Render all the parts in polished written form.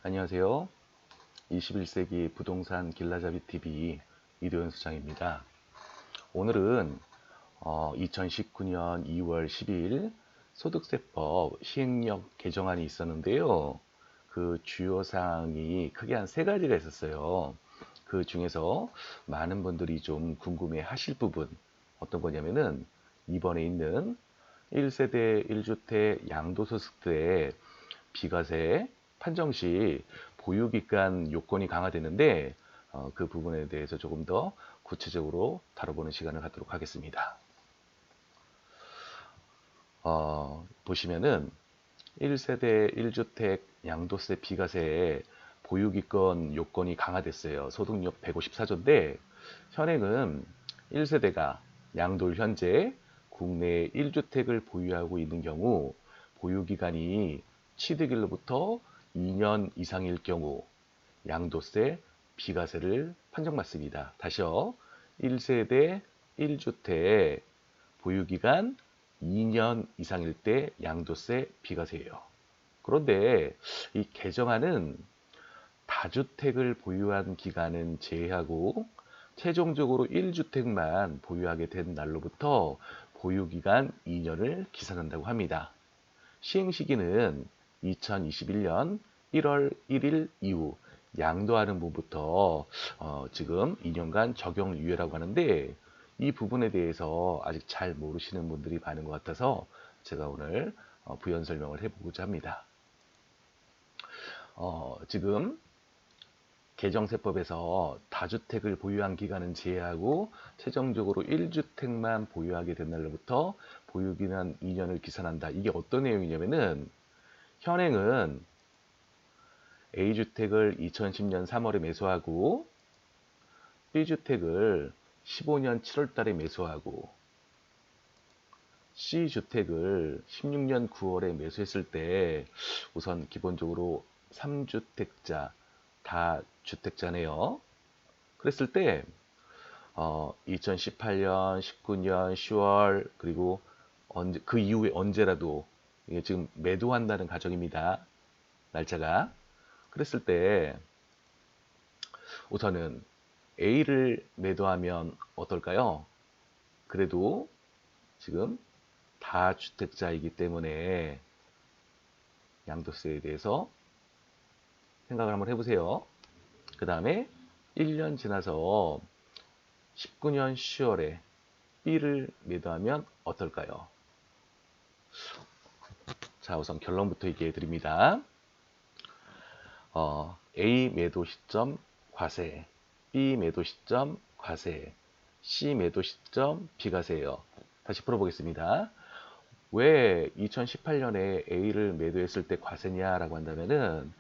안녕하세요. 21세기 부동산 길라잡이 TV 이도현 수장입니다. 오늘은 2019년 2월 12일 소득세법 시행령 개정안이 있었는데요. 그 주요 사항이 크게 한 세 가지가 있었어요. 그 중에서 많은 분들이 좀 궁금해 하실 부분 어떤 거냐면은 이번에 있는 1세대 1주택 양도소득세 비과세 판정 시 보유기간 요건이 강화되는데 그 부분에 대해서 조금 더 구체적으로 다뤄보는 시간을 갖도록 하겠습니다. 보시면은 1세대 1주택 양도세 비과세 보유기간 요건이 강화됐어요. 소득력 154조인데 현행은 1세대가 양도를 현재 국내 1주택을 보유하고 있는 경우 보유기간이 취득일로부터 2년 이상일 경우 양도세 비과세를 판정받습니다. 다시요. 1세대 1주택 보유기간 2년 이상일 때 양도세 비과세예요. 그런데 이 개정안은 다주택을 보유한 기간은 제외하고 최종적으로 1주택만 보유하게 된 날로부터 보유기간 2년을 기산한다고 합니다. 시행 시기는 2021년 1월 1일 이후 양도하는 부분부터 지금 2년간 적용 유예라고 하는데 이 부분에 대해서 아직 잘 모르시는 분들이 많은 것 같아서 제가 오늘 부연 설명을 해보고자 합니다. 지금 개정세법에서 다주택을 보유한 기간은 제외하고 최종적으로 1주택만 보유하게 된 날로부터 보유기간 2년을 기산한다. 이게 어떤 내용이냐면은 현행은 A주택을 2010년 3월에 매수하고 B주택을 15년 7월 달에 매수하고 C주택을 16년 9월에 매수했을 때 우선 기본적으로 3주택자, 다주택자네요. 그랬을 때 2018년, 19년 10월 그리고 그 이후에 언제라도 이게 지금 매도한다는 가정입니다. 날짜가. 그랬을 때 우선은 A를 매도하면 어떨까요? 그래도 지금 다주택자이기 때문에 양도세에 대해서 생각을 한번 해보세요. 그 다음에 1년 지나서 19년 10월에 B를 매도하면 어떨까요? 자, 우선 결론부터 얘기해 드립니다. A 매도 시점 과세, B 매도 시점 과세, C 매도 시점 비과세예요. 다시 풀어보겠습니다. 왜 2018년에 A를 매도했을 때 과세냐라고 한다면은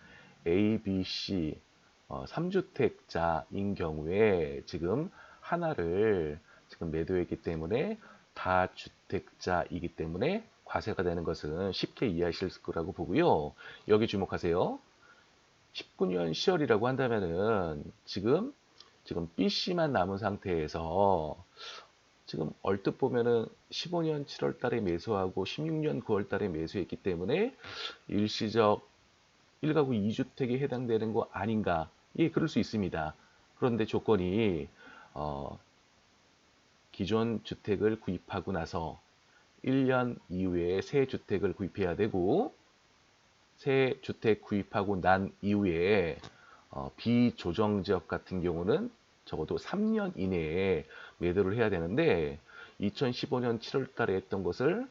A, B, C 3주택자인 경우에 지금 하나를 지금 매도했기 때문에 다주택자이기 때문에 과세가 되는 것은 쉽게 이해하실 거라고 보고요. 여기 주목하세요. 19년 10월이라고 한다면은 지금 BC만 남은 상태에서 지금 얼뜻 보면은 15년 7월 달에 매수하고 16년 9월 달에 매수했기 때문에 일시적 1가구 2주택에 해당되는 거 아닌가? 예, 그럴 수 있습니다. 그런데 조건이 기존 주택을 구입하고 나서 1년 이후에 새 주택을 구입해야 되고 새 주택 구입하고 난 이후에 비조정 지역 같은 경우는 적어도 3년 이내에 매도를 해야 되는데 2015년 7월 달에 했던 것을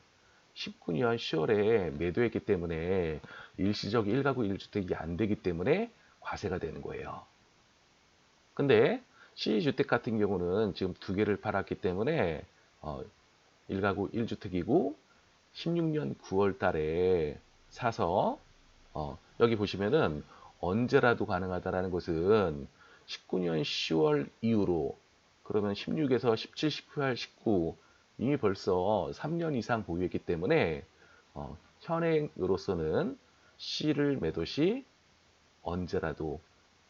19년 10월에 매도했기 때문에 일시적 1가구 1주택이 안 되기 때문에 과세가 되는 거예요. 근데 C주택 같은 경우는 지금 두 개를 팔았기 때문에 1가구 1주택이고 16년 9월 달에 사서 여기 보시면은 언제라도 가능하다라는 것은 19년 10월 이후로 그러면 16에서 17, 18, 19 이미 벌써 3년 이상 보유했기 때문에 현행으로서는 C를 매도 시 언제라도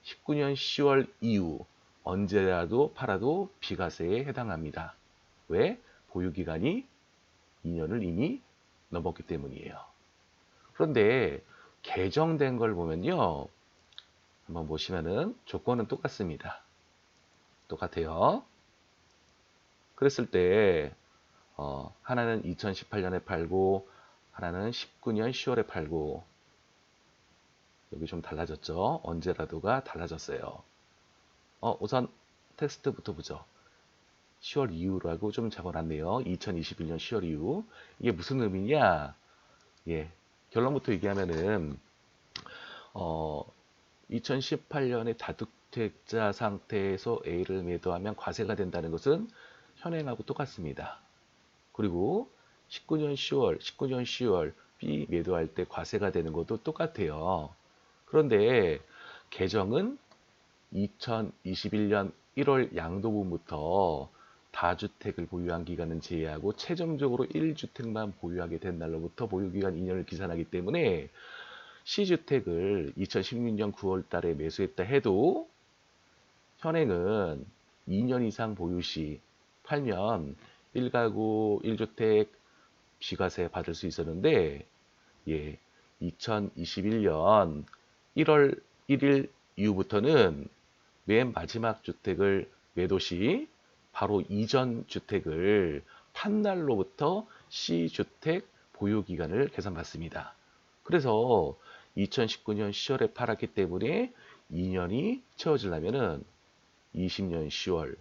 19년 10월 이후 언제라도 팔아도 비과세에 해당합니다. 왜? 보유기간이 2년을 이미 넘었기 때문이에요. 그런데 개정된 걸 보면요. 한번 보시면은 조건은 똑같습니다. 똑같아요. 그랬을 때 하나는 2018년에 팔고 하나는 19년 10월에 팔고 여기 좀 달라졌죠. 언제라도가 달라졌어요. 우선 텍스트부터 보죠. 10월 이후라고 좀 적어놨네요. 2021년 10월 이후. 이게 무슨 의미냐? 예, 결론부터 얘기하면은 2018년에 다주택자 상태에서 A를 매도하면 과세가 된다는 것은 현행하고 똑같습니다. 그리고 19년 10월 B 매도할 때 과세가 되는 것도 똑같아요. 그런데 개정은 2021년 1월 양도분부터 다주택을 보유한 기간은 제외하고 최종적으로 1주택만 보유하게 된 날로부터 보유기간 2년을 기산하기 때문에 C주택을 2016년 9월 달에 매수했다 해도 현행은 2년 이상 보유 시 팔면 1가구 1주택 비과세 받을 수 있었는데 2021년 1월 1일 이후부터는 맨 마지막 주택을 매도 시 바로 이전 주택을 판 날로부터 C주택 보유기간을 계산받습니다. 그래서 2019년 10월에 팔았기 때문에 2년이 채워지려면은 20년 10월,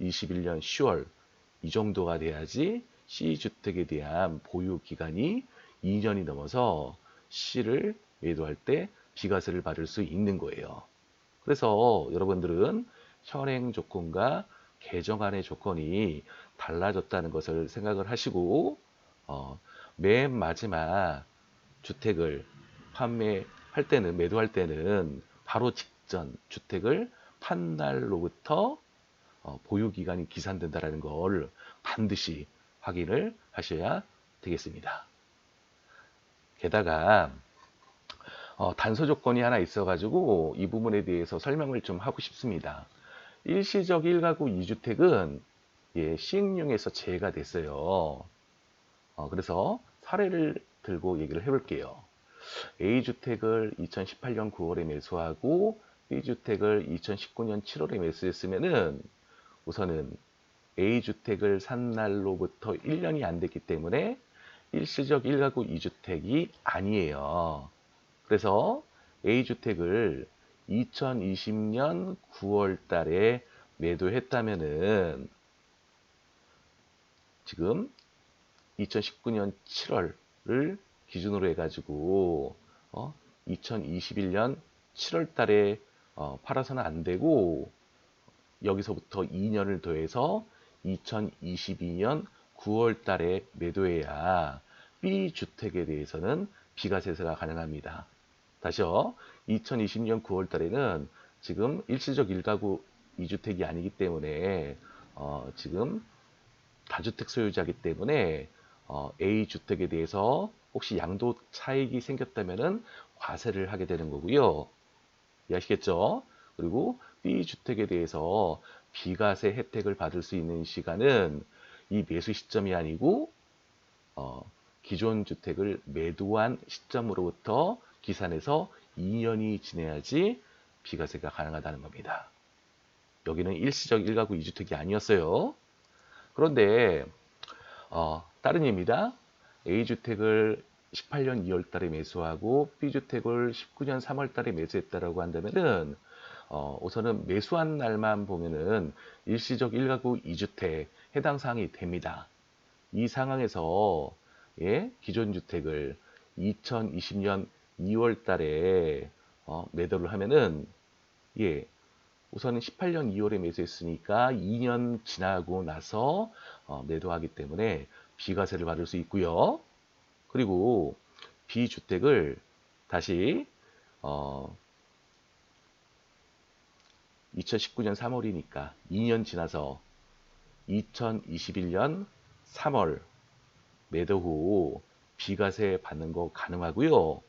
21년 10월 이 정도가 돼야지 C주택에 대한 보유기간이 2년이 넘어서 C를 매도할 때 비과세를 받을 수 있는 거예요. 그래서 여러분들은 현행 조건과 개정안의 조건이 달라졌다는 것을 생각을 하시고 맨 마지막 주택을 판매할 때는 매도할 때는 바로 직전 주택을 판 날로부터 보유기간이 기산된다는 걸 반드시 확인을 하셔야 되겠습니다. 게다가 단서 조건이 하나 있어가지고 이 부분에 대해서 설명을 좀 하고 싶습니다. 일시적 1가구 2주택은 시행령에서 제외가 됐어요. 그래서 사례를 들고 얘기를 해볼게요. A주택을 2018년 9월에 매수하고 B주택을 2019년 7월에 매수했으면은 우선은 A주택을 산 날로부터 1년이 안 됐기 때문에 일시적 1가구 2주택이 아니에요. 그래서 A주택을 2020년 9월 달에 매도했다면은 지금 2019년 7월을 기준으로 해가지고 2021년 7월 달에 팔아서는 안 되고 여기서부터 2년을 더해서 2022년 9월 달에 매도해야 B주택에 대해서는 비과세가 가능합니다. 다시요. 2020년 9월 달에는 지금 일시적 1가구 2주택이 아니기 때문에 지금 다주택 소유자이기 때문에 A주택에 대해서 혹시 양도 차익이 생겼다면 과세를 하게 되는 거고요. 이해하시겠죠? 그리고 B주택에 대해서 비과세 혜택을 받을 수 있는 시간은 이 매수 시점이 아니고 기존 주택을 매도한 시점으로부터 기산해서 2년이 지나야지 비과세가 가능하다는 겁니다. 여기는 일시적 1가구 2주택이 아니었어요. 그런데 다른 예입니다. A주택을 18년 2월 달에 매수하고 B주택을 19년 3월 달에 매수했다라고 한다면은 우선은 매수한 날만 보면은 일시적 1가구 2주택 해당 사항이 됩니다. 이 상황에서 기존 주택을 2020년 2월 달에 매도를 하면은 우선은 18년 2월에 매수했으니까 2년 지나고 나서 매도하기 때문에 비과세를 받을 수 있고요. 그리고 B주택을 다시 2019년 3월이니까 2년 지나서 2021년 3월 매도 후 비과세 받는 거 가능하고요.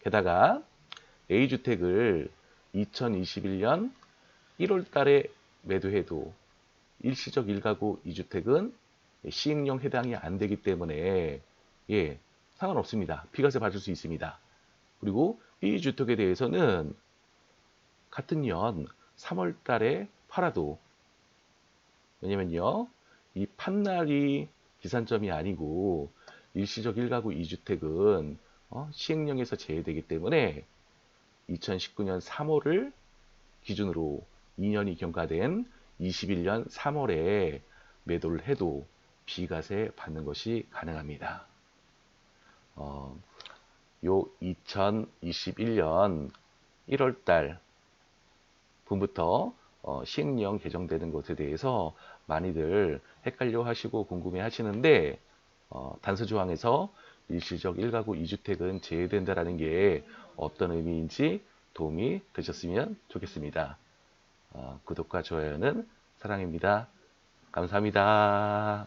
게다가 A주택을 2021년 1월 달에 매도해도 일시적 1가구 2주택은 시행령 해당이 안 되기 때문에 상관없습니다. 비과세 받을 수 있습니다. 그리고 B주택에 대해서는 같은 년 3월 달에 팔아도, 왜냐면요, 이 판날이 기산점이 아니고 일시적 1가구 2주택은 시행령에서 제외되기 때문에 2019년 3월을 기준으로 2년이 경과된 21년 3월에 매도를 해도 비과세 받는 것이 가능합니다. 요 2021년 1월달 분부터 시행령 개정되는 것에 대해서 많이들 헷갈려 하시고 궁금해 하시는데, 단서조항에서 일시적 1가구 2주택은 제외된다라는 게 어떤 의미인지 도움이 되셨으면 좋겠습니다. 구독과 좋아요는 사랑입니다. 감사합니다.